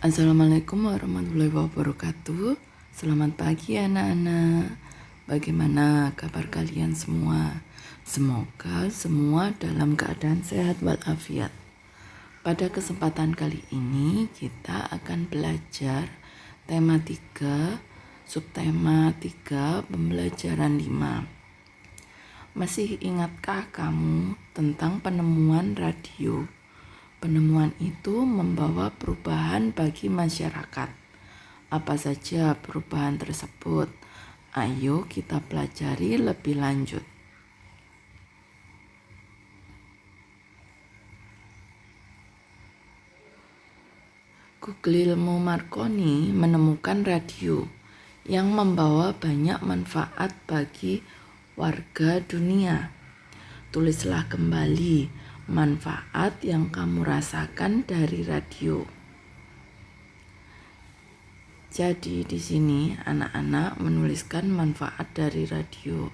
Assalamualaikum warahmatullahi wabarakatuh. Selamat pagi anak-anak. Bagaimana kabar kalian semua? Semoga semua dalam keadaan sehat walafiat. Pada kesempatan kali ini kita akan belajar tema 3, subtema 3, pembelajaran 5. Masih ingatkah kamu tentang penemuan radio? Penemuan itu membawa perubahan bagi masyarakat. Apa saja perubahan tersebut? Ayo kita pelajari lebih lanjut. Guglielmo Marconi menemukan radio yang membawa banyak manfaat bagi warga dunia. Tulislah kembali manfaat yang kamu rasakan dari radio. Jadi di sini anak-anak menuliskan manfaat dari radio.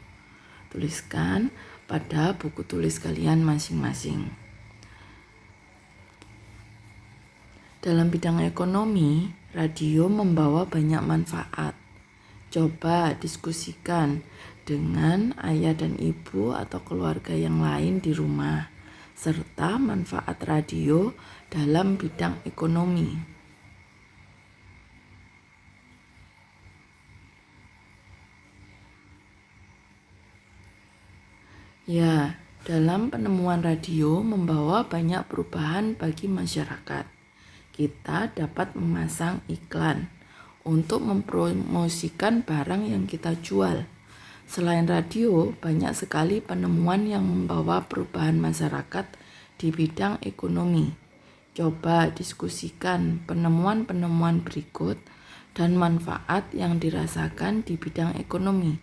Tuliskan pada buku tulis kalian masing-masing. Dalam bidang ekonomi, radio membawa banyak manfaat. Coba diskusikan dengan ayah dan ibu atau keluarga yang lain di rumah, serta manfaat radio dalam bidang ekonomi. Ya, dalam penemuan radio membawa banyak perubahan bagi masyarakat. Kita dapat memasang iklan untuk mempromosikan barang yang kita jual. Selain radio, banyak sekali penemuan yang membawa perubahan masyarakat di bidang ekonomi. Coba diskusikan penemuan-penemuan berikut dan manfaat yang dirasakan di bidang ekonomi.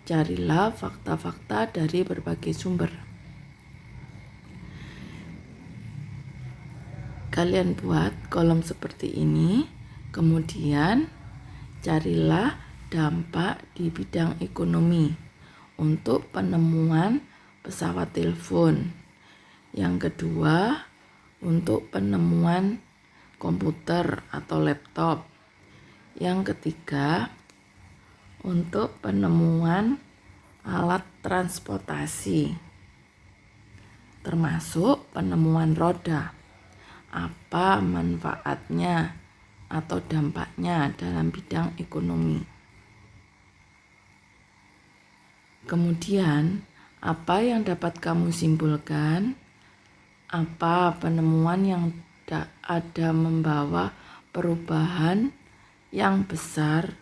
Carilah fakta-fakta dari berbagai sumber. Kalian buat kolom seperti ini, kemudian carilah dampak di bidang ekonomi untuk penemuan pesawat telepon. Yang kedua, untuk penemuan komputer atau laptop. Yang ketiga, untuk penemuan alat transportasi, termasuk penemuan roda. Apa manfaatnya atau dampaknya dalam bidang ekonomi? Kemudian, apa yang dapat kamu simpulkan? Apa penemuan yang ada membawa perubahan yang besar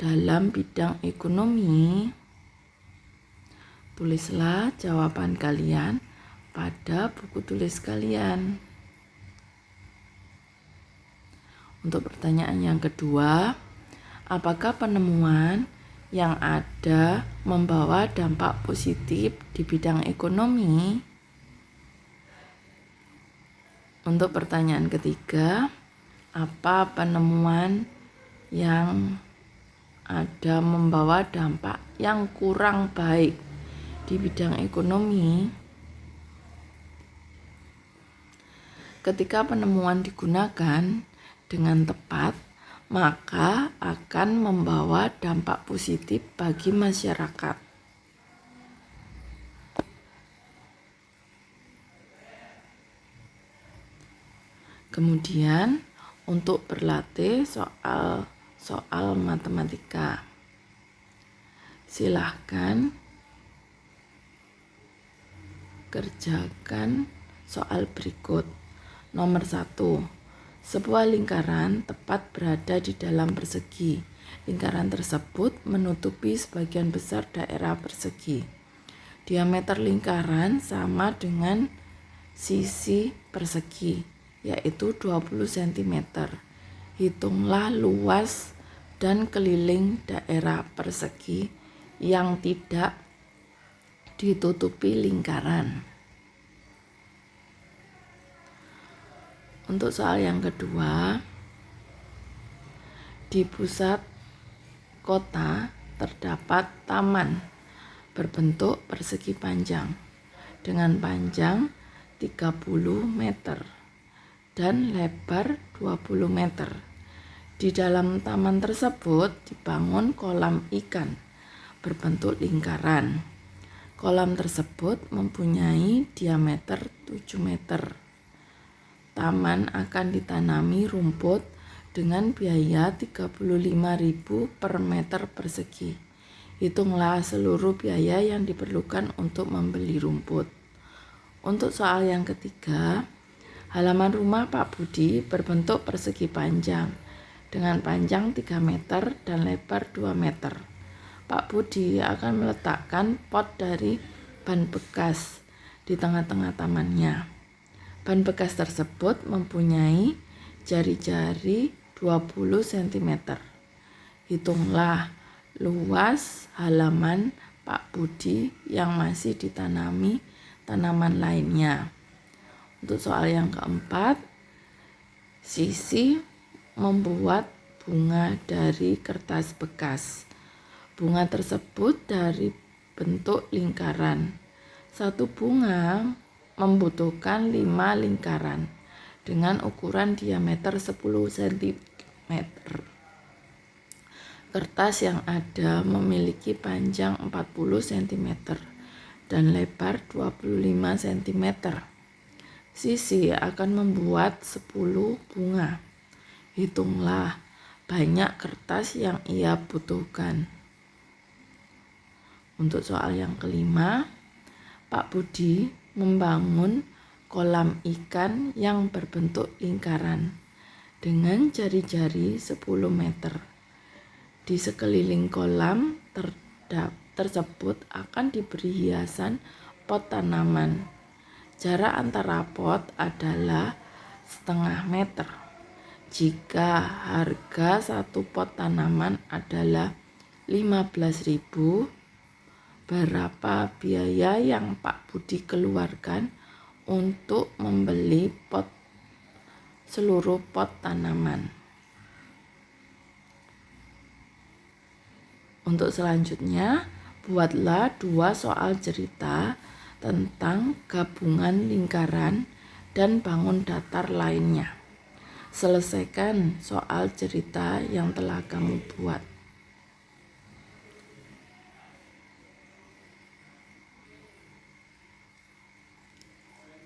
dalam bidang ekonomi? Tulislah jawaban kalian pada buku tulis kalian. Untuk pertanyaan yang kedua, apakah penemuan yang ada membawa dampak positif di bidang ekonomi? Untuk pertanyaan ketiga, apa penemuan yang ada membawa dampak yang kurang baik di bidang ekonomi? Ketika penemuan digunakan dengan tepat, maka akan membawa dampak positif bagi masyarakat. Kemudian untuk berlatih soal matematika, silahkan kerjakan soal berikut. Nomor 1. Sebuah lingkaran tepat berada di dalam persegi. Lingkaran tersebut menutupi sebagian besar daerah persegi. Diameter lingkaran sama dengan sisi persegi, yaitu 20 cm. Hitunglah luas dan keliling daerah persegi yang tidak ditutupi lingkaran. Untuk soal yang kedua, di pusat kota terdapat taman berbentuk persegi panjang dengan panjang 30 meter. dan lebar 20 meter. Di dalam taman tersebut dibangun kolam ikan berbentuk lingkaran. Kolam tersebut mempunyai diameter 7 meter. Taman akan ditanami rumput dengan biaya 35.000 per meter persegi. Hitunglah seluruh biaya yang diperlukan untuk membeli rumput. Untuk soal yang ketiga, halaman rumah Pak Budi berbentuk persegi panjang dengan panjang 3 meter dan lebar 2 meter. Pak Budi akan meletakkan pot dari ban bekas di tengah-tengah tamannya. Ban bekas tersebut mempunyai jari-jari 20 cm. Hitunglah luas halaman Pak Budi yang masih ditanami tanaman lainnya. Untuk soal yang keempat, Sisi membuat bunga dari kertas bekas. Bunga tersebut dari bentuk lingkaran. Satu bunga membutuhkan 5 lingkaran dengan ukuran diameter 10 cm. Kertas yang ada memiliki panjang 40 cm dan lebar 25 cm. Sisi akan membuat 10 bunga. Hitunglah banyak kertas yang ia butuhkan. Untuk soal yang kelima, Pak Budi membangun kolam ikan yang berbentuk lingkaran dengan jari-jari 10 meter. Di sekeliling kolam tersebut akan diberi hiasan pot tanaman. Jarak antara pot adalah setengah meter. Jika harga satu pot tanaman adalah 15.000, berapa biaya yang Pak Budi keluarkan untuk membeli seluruh pot tanaman? Untuk selanjutnya, buatlah 2 soal cerita tentang gabungan lingkaran dan bangun datar lainnya. Selesaikan soal cerita yang telah kamu buat.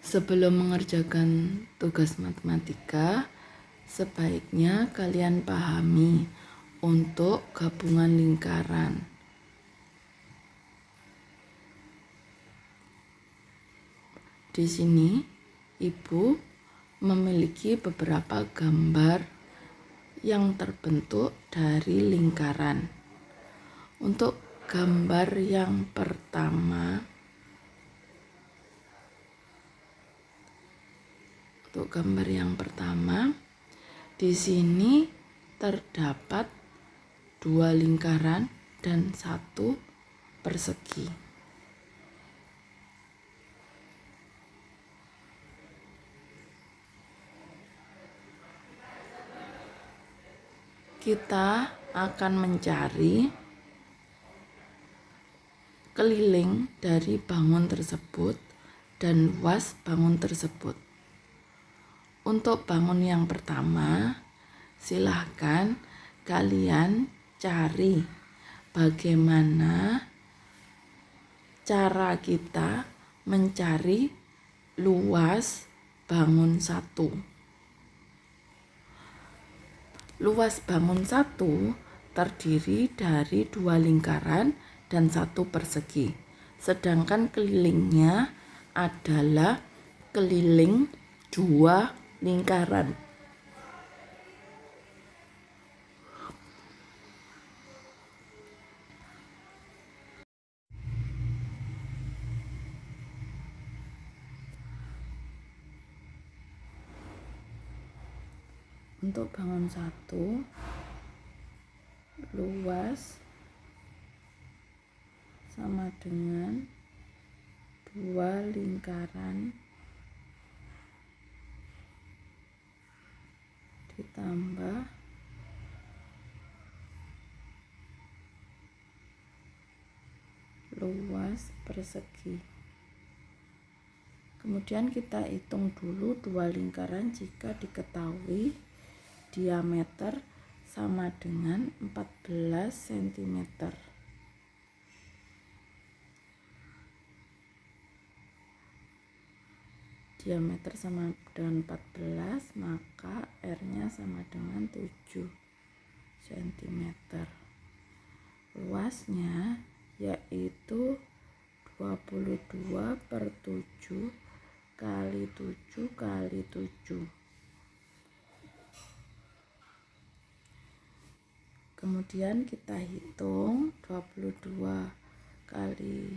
Sebelum mengerjakan tugas matematika, sebaiknya kalian pahami untuk gabungan lingkaran. Di sini, Ibu memiliki beberapa gambar yang terbentuk dari lingkaran. Untuk gambar yang pertama, di sini terdapat 2 lingkaran dan 1 persegi. Kita akan mencari keliling dari bangun tersebut dan luas bangun tersebut. Untuk bangun yang pertama, silahkan kalian cari bagaimana cara kita mencari luas bangun 1. Luas bangun 1 terdiri dari 2 lingkaran dan 1 persegi. Sedangkan kelilingnya adalah keliling 2 lingkaran. Untuk bangun 1, luas sama dengan 2 lingkaran ditambah luas persegi. Kemudian kita hitung dulu dua lingkaran jika diketahui diameter sama dengan 14 cm. Diameter sama dengan 14, maka R-nya sama dengan 7 cm. Luasnya yaitu 22/7 kali 7 kali 7. Kemudian kita hitung 22/7 kali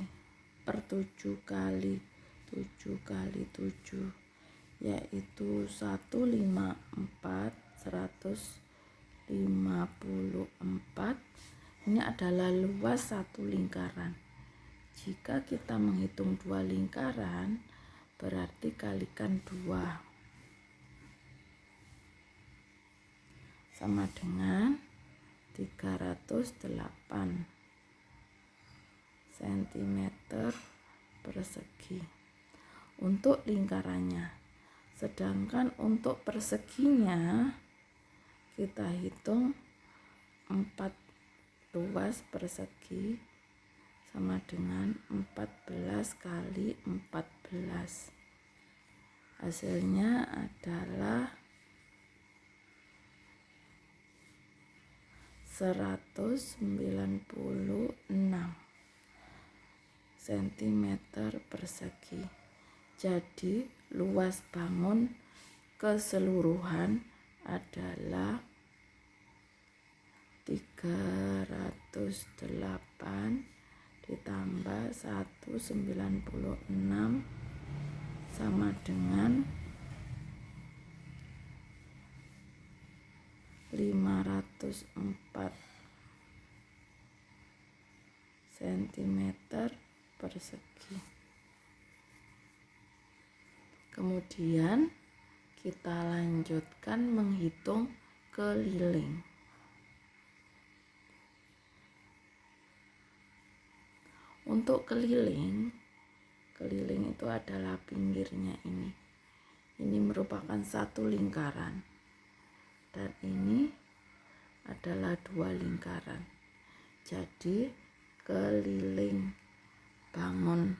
7 kali 7 yaitu 154. Ini adalah luas satu lingkaran. Jika kita menghitung dua lingkaran, berarti kalikan 2 sama dengan 308 cm persegi untuk lingkarannya. Sedangkan untuk perseginya kita hitung 4 luas persegi sama dengan 14 kali 14. Hasilnya adalah 196 cm persegi. Jadi luas bangun keseluruhan adalah 308 ditambah 196 sama dengan 504 cm persegi. Kemudian kita lanjutkan menghitung keliling. Untuk keliling itu adalah pinggirnya ini. Ini merupakan satu lingkaran. Dan ini adalah dua lingkaran. Jadi keliling bangun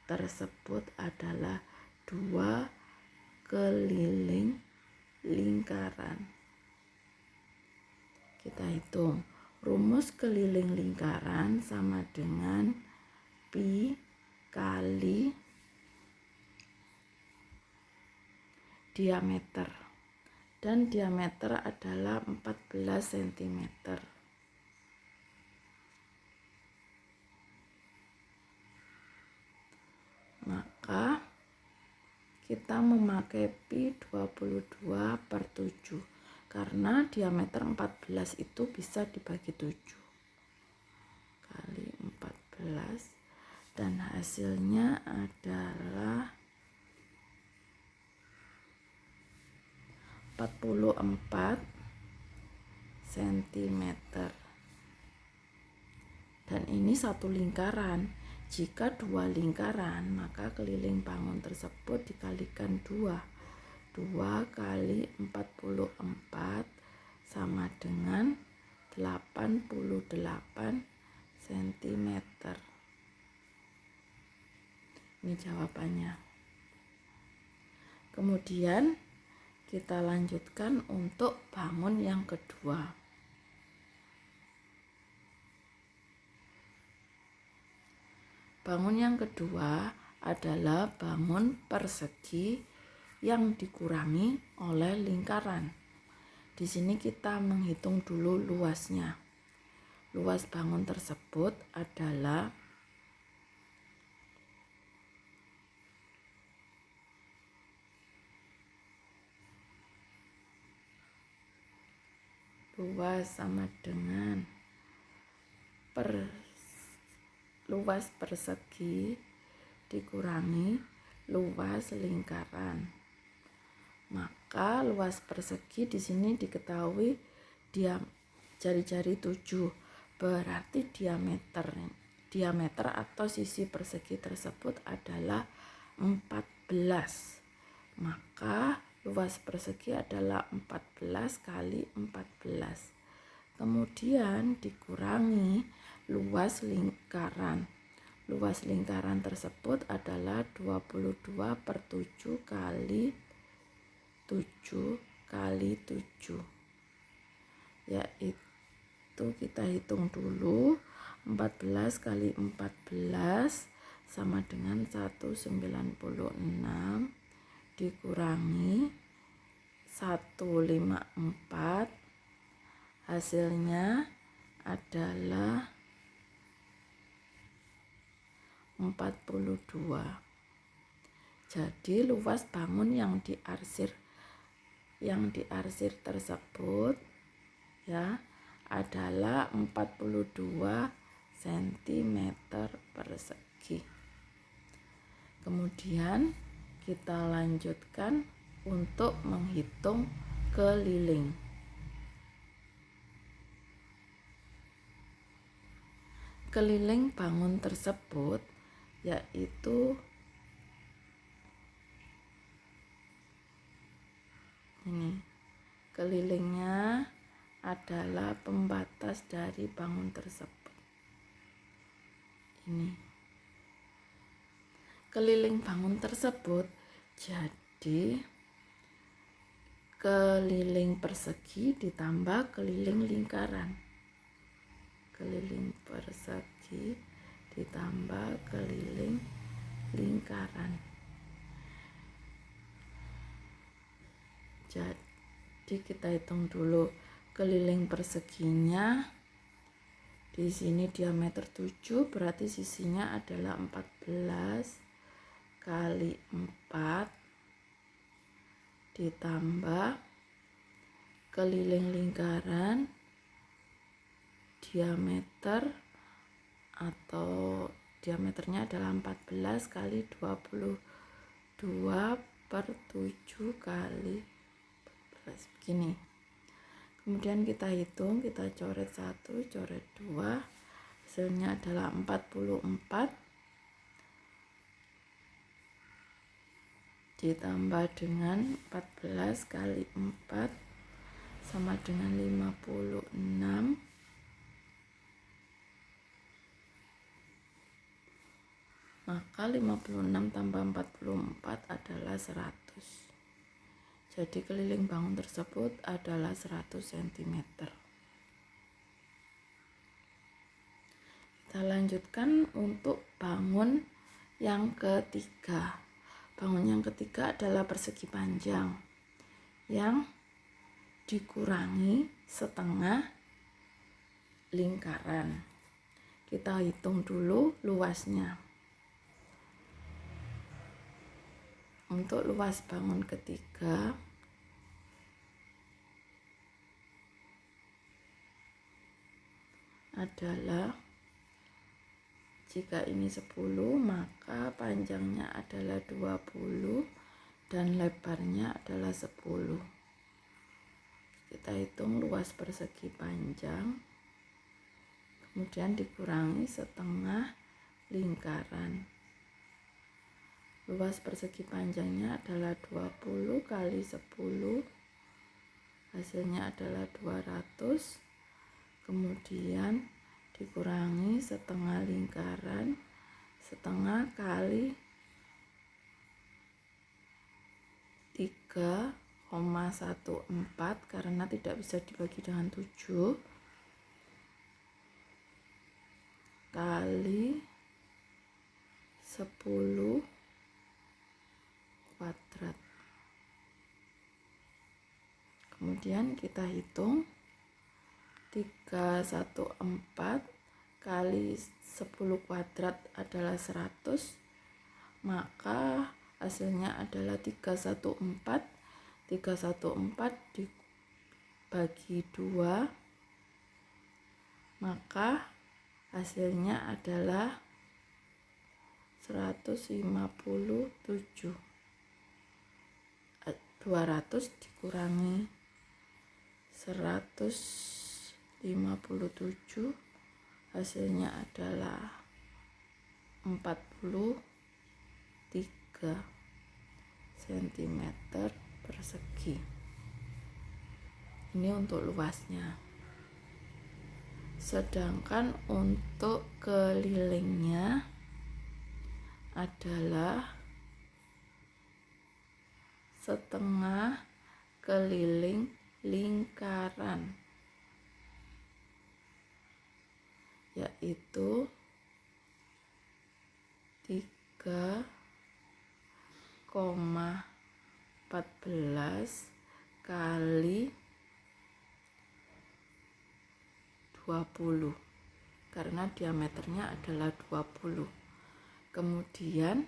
tersebut adalah 2 keliling lingkaran. Kita hitung. Rumus keliling lingkaran sama dengan pi kali diameter. Dan diameter adalah 14 cm. Maka kita memakai pi 22/7 karena diameter 14 itu bisa dibagi 7 kali 14 dan hasilnya adalah 44 cm. Dan ini satu lingkaran. Jika dua lingkaran, maka keliling bangun tersebut dikalikan 2 kali 44 sama dengan 88 cm. Ini jawabannya. Kemudian kita lanjutkan untuk bangun yang kedua. Bangun yang kedua adalah bangun persegi yang dikurangi oleh lingkaran. Di sini kita menghitung dulu luasnya. Luas bangun tersebut adalah luas sama dengan luas persegi dikurangi luas lingkaran. Maka luas persegi di sini diketahui jari-jari 7, berarti diameter atau sisi persegi tersebut adalah 14 Maka luas persegi adalah 14 kali 14. Kemudian dikurangi luas lingkaran. Luas lingkaran tersebut adalah 22/7 kali 7 kali 7. Yaitu kita hitung dulu, 14 kali 14 sama dengan 196 dikurangi 154, hasilnya adalah 42. Jadi luas bangun yang diarsir tersebut ya adalah 42 cm persegi. Kemudian kita lanjutkan untuk menghitung keliling. Keliling bangun tersebut yaitu ini. Kelilingnya adalah pembatas dari bangun tersebut. Ini. Keliling bangun tersebut jadi keliling persegi ditambah keliling lingkaran. Keliling persegi ditambah keliling lingkaran. Jadi kita hitung dulu keliling perseginya. Di sini diameter 7, berarti sisinya adalah 14 kali 4 ditambah keliling lingkaran diameter atau diameternya adalah 14 kali 22/7 kali 14 begini. Kemudian kita hitung, kita coret 1, coret 2, hasilnya adalah 44 ditambah dengan 14 kali 4 sama dengan 56. Maka 56 tambah 44 adalah 100. Jadi keliling bangun tersebut adalah 100 cm. Kita lanjutkan untuk bangun yang ketiga. Bangun yang ketiga adalah persegi panjang yang dikurangi setengah lingkaran. Kita hitung dulu luasnya. Untuk luas bangun ketiga adalah, jika ini 10 maka panjangnya adalah 20 dan lebarnya adalah 10. Kita hitung luas persegi panjang, kemudian dikurangi setengah lingkaran. Luas persegi panjangnya adalah 20 kali 10, hasilnya adalah 200. Kemudian dikurangi setengah lingkaran, setengah kali 3,14 karena tidak bisa dibagi dengan 7 kali 10 kuadrat. Kemudian kita hitung 314 kali 10 kuadrat adalah 100, maka hasilnya adalah 314 dibagi 2, maka hasilnya adalah 157. 200 dikurangi 157, hasilnya adalah 43. cm persegi. Ini untuk luasnya. Sedangkan untuk kelilingnya adalah setengah keliling lingkaran, yaitu 3,14 kali 20 karena diameternya adalah 20. Kemudian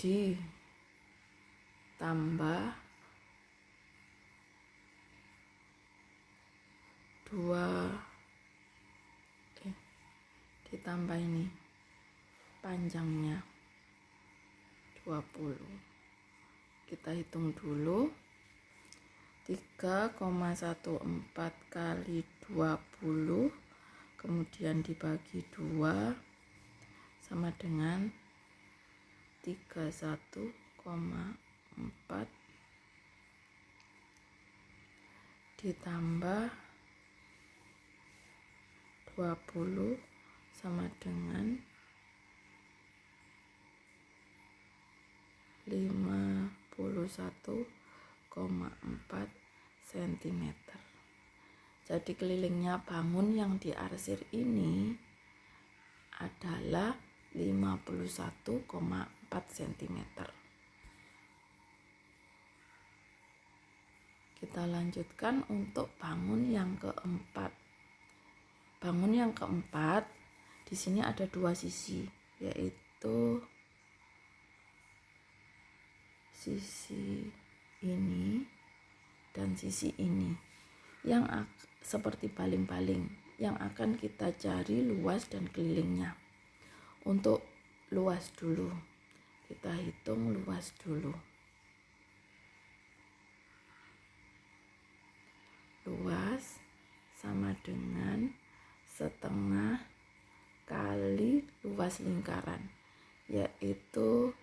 ditambah 2 ditambah ini panjangnya 20. Kita hitung dulu. 3,14 kali 20 kemudian dibagi 2 sama dengan 31,4 ditambah 20 sama dengan 51,4 cm. Jadi kelilingnya bangun yang diarsir ini adalah 51,4 cm. Kita lanjutkan untuk bangun yang keempat. Bangun yang keempat di sini ada 2 sisi, yaitu sisi ini dan sisi ini, yang seperti baling-baling yang akan kita cari luas dan kelilingnya. Untuk luas dulu, kita hitung luas dulu. Luas sama dengan setengah kali luas lingkaran, yaitu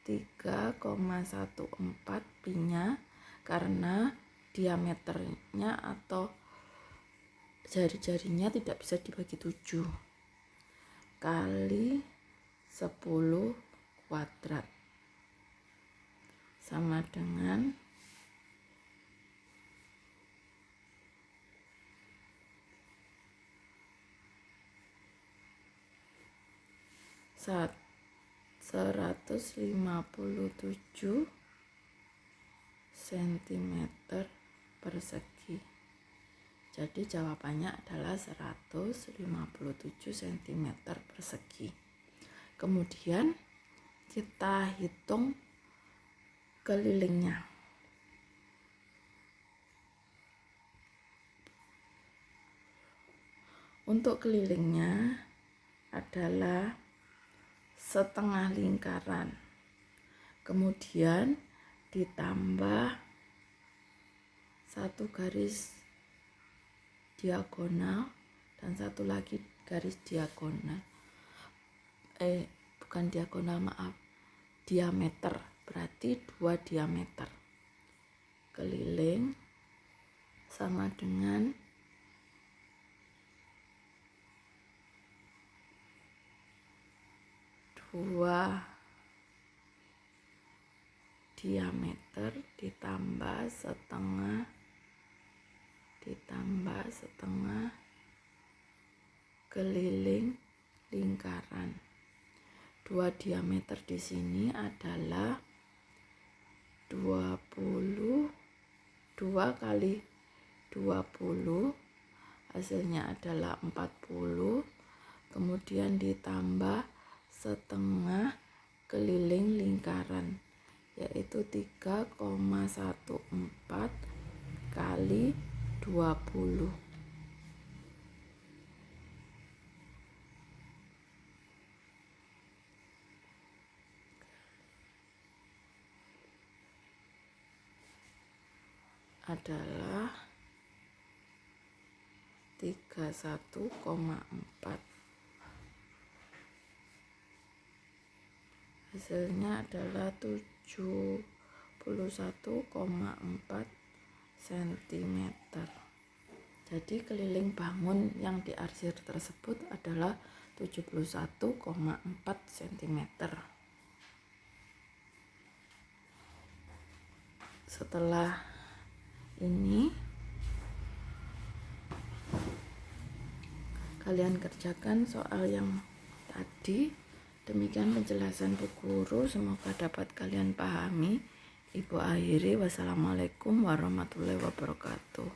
3,14 pi-nya karena diameternya atau jari-jarinya tidak bisa dibagi 7 kali 10 kuadrat sama dengan 157 cm persegi. Jadi jawabannya adalah 157 cm persegi. Kemudian kita hitung kelilingnya. Untuk kelilingnya adalah setengah lingkaran, kemudian ditambah 1 garis diagonal dan 1 lagi garis diagonal, bukan diagonal, maaf, diameter, berarti 2 diameter. Keliling sama dengan 2 diameter ditambah setengah keliling lingkaran. 2 diameter di sini adalah 22 kali 20, hasilnya adalah 40, kemudian ditambah setengah keliling lingkaran, yaitu 3,14 kali 20. Adalah 31,4. Hasilnya adalah 71,4 cm. Jadi keliling bangun yang diarsir tersebut adalah 71,4 cm. Setelah ini kalian kerjakan soal yang tadi. Demikian penjelasan Bu Guru, semoga dapat kalian pahami. Ibu akhiri, wassalamualaikum warahmatullahi wabarakatuh.